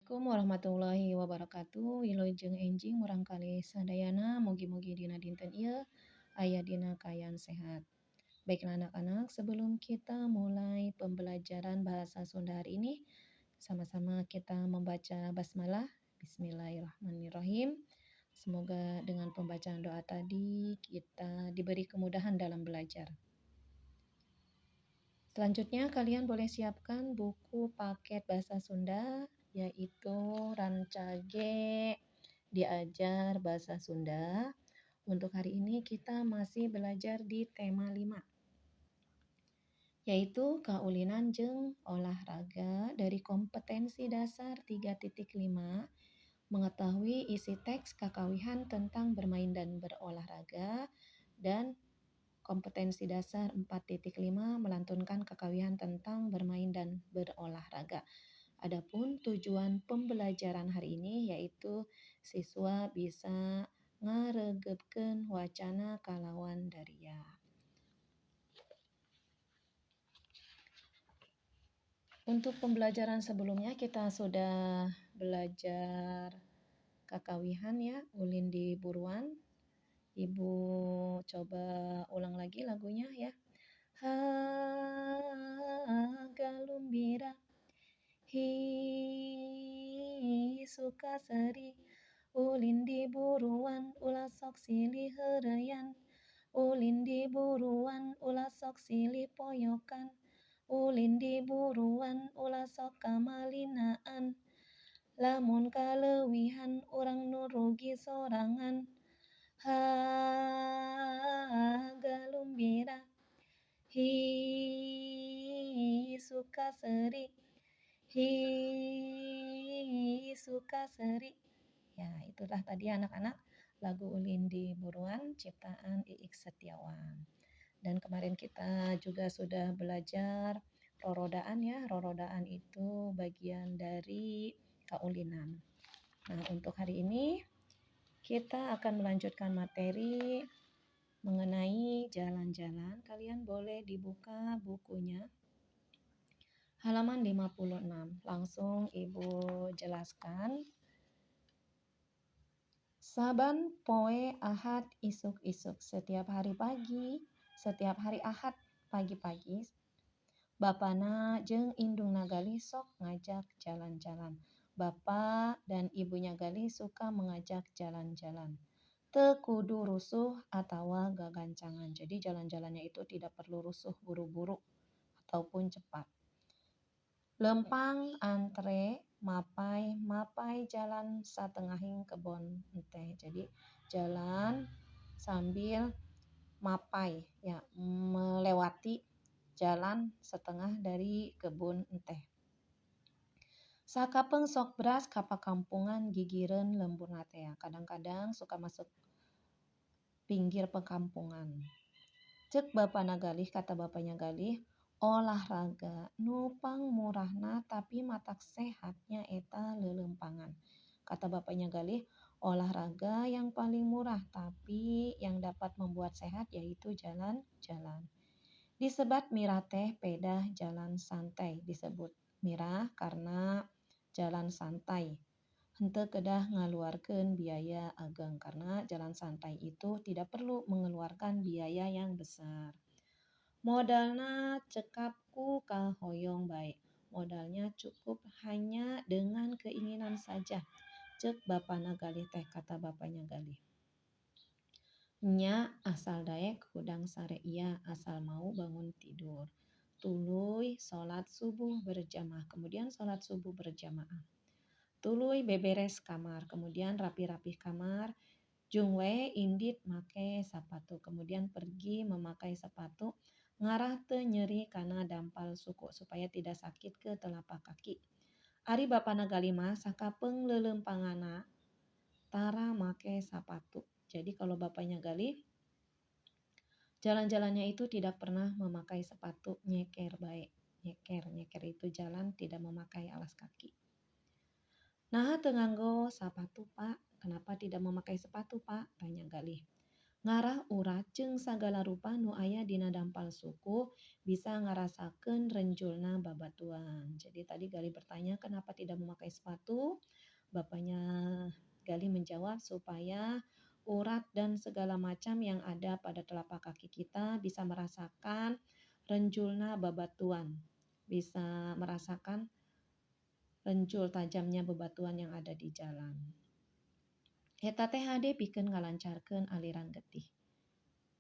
Assalamualaikum warahmatullahi wabarakatuh. Wilujeng enjing murangkalih sadayana mugi-mugi dina dinten ieu aya dina kaayaan sehat. Baiklah anak-anak, sebelum kita mulai pembelajaran bahasa Sunda hari ini, sama-sama kita membaca basmalah. Bismillahirrahmanirrahim. Semoga dengan pembacaan doa tadi kita diberi kemudahan dalam belajar. Selanjutnya kalian boleh siapkan buku paket bahasa Sunda, yaitu Rancage Diajar Bahasa Sunda. Untuk hari ini kita masih belajar di tema 5, yaitu kaulinan jeung olahraga dari kompetensi dasar 3.5, mengetahui isi teks kakawihan tentang bermain dan berolahraga, dan kompetensi dasar 4.5 melantunkan kakawihan tentang bermain dan berolahraga. Adapun tujuan pembelajaran hari ini yaitu siswa bisa ngaregepkeun wacana kalawan dariah. Untuk pembelajaran sebelumnya kita sudah belajar kakawihan ya, ulin di buruan. Ibu coba ulang lagi lagunya ya. Galumbira hi suka seri ulin di buruan ulah sok silih heureyan ulin di buruan ulah sok silih poyokan ulin di buruan ulah sok kamalinaan lamun kaleuwihan urang nu rugi sorangan galumbira hi suka seri hi suka seri. Ya, itulah tadi anak-anak lagu Ulin di Buruan ciptaan Iik Setiawan. Dan kemarin kita juga sudah belajar rorodaan ya. Rorodaan itu bagian dari kaulinan. Nah, untuk hari ini kita akan melanjutkan materi mengenai jalan-jalan. Kalian boleh dibuka bukunya. Halaman 56. Langsung Ibu jelaskan. Saban poe Ahad isuk-isuk, setiap hari Ahad pagi-pagi, bapana jeung indungna Galih sok ngajak jalan-jalan. Bapak dan ibunya Galih suka mengajak jalan-jalan. Teu kudu rusuh atawa gagancangan. Jadi jalan-jalannya itu tidak perlu rusuh, buru-buru ataupun cepat. Lempang antre mapai jalan satengahing kebon teh. Jadi jalan sambil mapai ya, melewati jalan setengah dari kebun teh. Sakapeung sok beras ka pakampungan gigireun lemburna teh. Kadang-kadang suka masuk pinggir perkampungan. Cek bapana Galih, kata bapaknya Galih, olahraga nupang murahna tapi matak sehatnya eta lelempangan. Kata bapaknya Galih, olahraga yang paling murah tapi yang dapat membuat sehat yaitu jalan-jalan. Disebat mirah teh pedah jalan santai. Disebut mirah karena jalan santai. Henteu kedah ngaluarkeun biaya ageng karena jalan santai itu tidak perlu mengeluarkan biaya yang besar. Modalna cekap ku kahoyong bae. Modalnya cukup hanya dengan keinginan saja. Cek bapana Galih teh, kata bapaknya Galih. Nya asal daek hudang sare iya, asal mau bangun tidur. Tuluy salat subuh berjamaah. Kemudian salat subuh berjamaah. Tuluy beberes kamar, kemudian rapi-rapih kamar. Jung we indit make sepatu, kemudian pergi memakai sepatu. Ngarah teu nyeri kana dampal suku supaya tidak sakit ke telapak kaki. Ari bapana Galih mah sakapeung leuleumpanganna tara make sepatu. Jadi kalau bapaknya Galih jalan-jalannya itu tidak pernah memakai sepatu, nyeker bae. Nyeker itu jalan tidak memakai alas kaki. Nah, teu nganggo sepatu, Pak. Kenapa tidak memakai sepatu, Pak? Tanya Galih. Ngarah urat jeung sagala rupa nu aya dina dampal suku bisa ngarasakeun renjulna babatuan. Jadi tadi Gali bertanya kenapa tidak memakai sepatu? Bapaknya Gali menjawab supaya urat dan segala macam yang ada pada telapak kaki kita bisa merasakan renjulna babatuan. Bisa merasakan renjul tajamnya bebatuan yang ada di jalan. Eta teh hade pikeun ngalancarkeun aliran getih.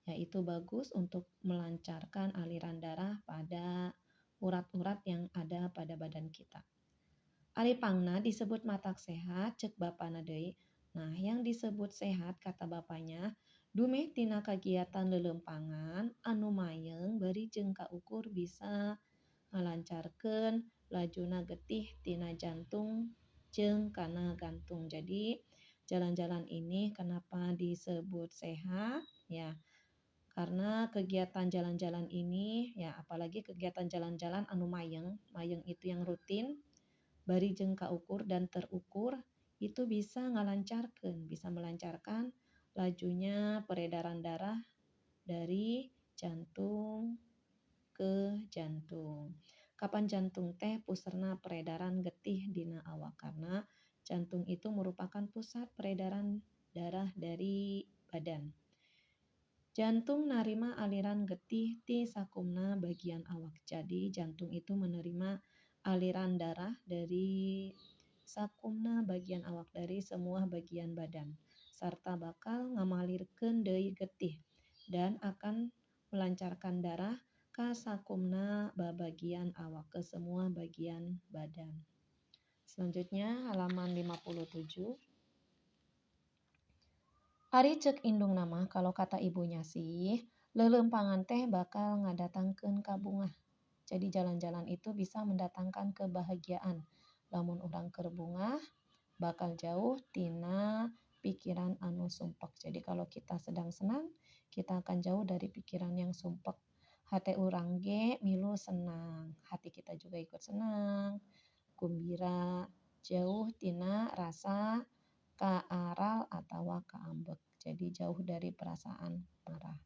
Yaitu bagus untuk melancarkan aliran darah pada urat-urat yang ada pada badan kita. Ari pangna disebut matak sehat, cek bapana deui. Nah, yang disebut sehat kata bapaknya, dumeh tina kagiatan leuleumpangan anu mayeng bari jeung kaukur bisa ngalancarkeun lajuna getih tina jantung jeung kana gantung. Jadi, jalan-jalan ini kenapa disebut sehat? Ya, karena kegiatan jalan-jalan ini, ya apalagi kegiatan jalan-jalan anu mayeng itu yang rutin, bari jeung kaukur dan terukur, itu bisa bisa melancarkan lajunya peredaran darah dari jantung ke jantung. Kapan jantung teh puserna peredaran getih dina awak, karena jantung itu merupakan pusat peredaran darah dari badan. Jantung narima aliran getih ti sakumna bagian awak. Jadi jantung itu menerima aliran darah dari sakumna bagian awak, dari semua bagian badan, serta bakal ngamalirkeun deui getih dan akan melancarkan darah ka sakumna babagian awak, ke semua bagian badan. Selanjutnya halaman 57. Ari cek indung nama kalau kata ibunya sih, leuleumpangan teh bakal ngadatangkeun kabungah. Jadi jalan-jalan itu bisa mendatangkan kebahagiaan. Lamun urang keur bungah, bakal jauh tina pikiran anu sumpek. Jadi kalau kita sedang senang, kita akan jauh dari pikiran yang sumpek. Hate urang ge milu senang, hati kita juga ikut senang, gembira, jauh tina rasa kaaral atawa kaambek. Jadi jauh dari perasaan marah.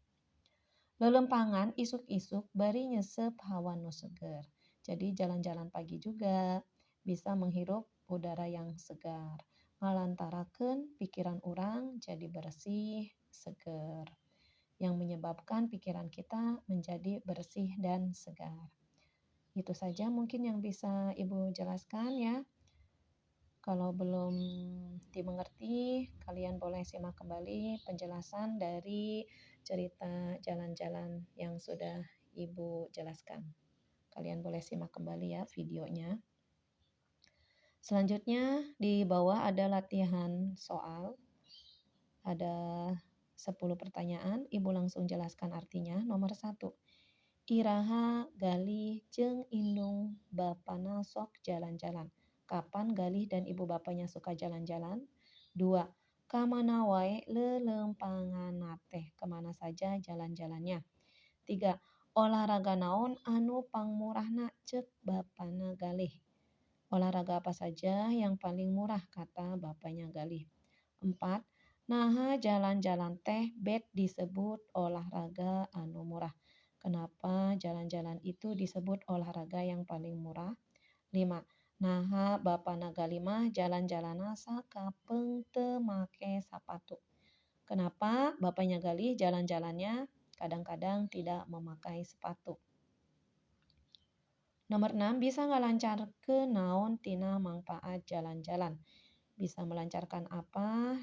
Leuleumpangan isuk-isuk bari nyesep hawa nu seger. Jadi jalan-jalan pagi juga bisa menghirup udara yang segar, ngalantarakeun pikiran urang jadi bersih, seger, yang menyebabkan pikiran kita menjadi bersih dan segar. Itu saja mungkin yang bisa Ibu jelaskan ya. Kalau belum dimengerti, kalian boleh simak kembali penjelasan dari cerita jalan-jalan yang sudah Ibu jelaskan. Kalian boleh simak kembali ya videonya. Selanjutnya di bawah ada latihan soal. Ada 10 pertanyaan, Ibu langsung jelaskan artinya. Nomor 1. Iraha, Galih, jeung indung bapana sok jalan-jalan. Kapan Galih dan ibu bapaknya suka jalan-jalan? 2. Kamana wae leuleumpanganna teh, kemana saja jalan-jalannya? 3. Olahraga naon anu pangmurahna cek bapana Galih? Olahraga apa saja yang paling murah kata bapaknya Galih? 4. Naha jalan-jalan teh bet disebut olahraga anu murah? Kenapa jalan-jalan itu disebut olahraga yang paling murah? 5. Naha bapana Galih mah jalan-jalanna sakapeung teu make sapatu? Kenapa bapaknya Galih jalan-jalannya kadang-kadang tidak memakai sepatu? Nomor 6. Bisa ngalancarkeun naon tina manfaat jalan-jalan? Bisa melancarkan apa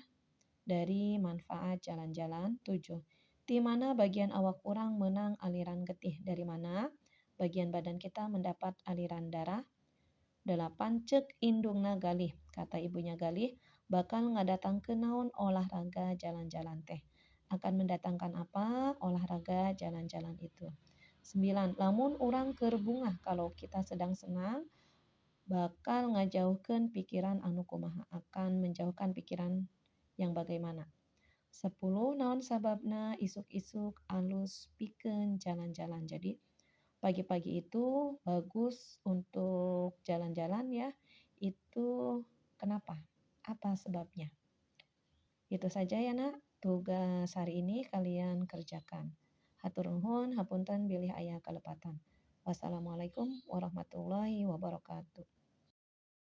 dari manfaat jalan-jalan? 7. Di mana bagian awak urang menang aliran getih? Dari mana bagian badan kita mendapat aliran darah? 8. Cek indungna Galih. Kata ibunya Galih, bakal ngadatangkeun naon olahraga jalan-jalan teh? Akan mendatangkan apa olahraga jalan-jalan itu? 9. Lamun urang keur bungah, kalau kita sedang senang, bakal ngajauhkeun pikiran anu kumaha? Akan menjauhkan pikiran yang bagaimana? 10. Naon sababna isuk-isuk alus pikeun jalan-jalan? Jadi pagi-pagi itu bagus untuk jalan-jalan ya. Itu kenapa? Apa sebabnya? Itu saja ya Nak. tugas hari ini kalian kerjakan. Hatur nuhun, hapunten bilih aya kalepatan. Wassalamualaikum warahmatullahi wabarakatuh.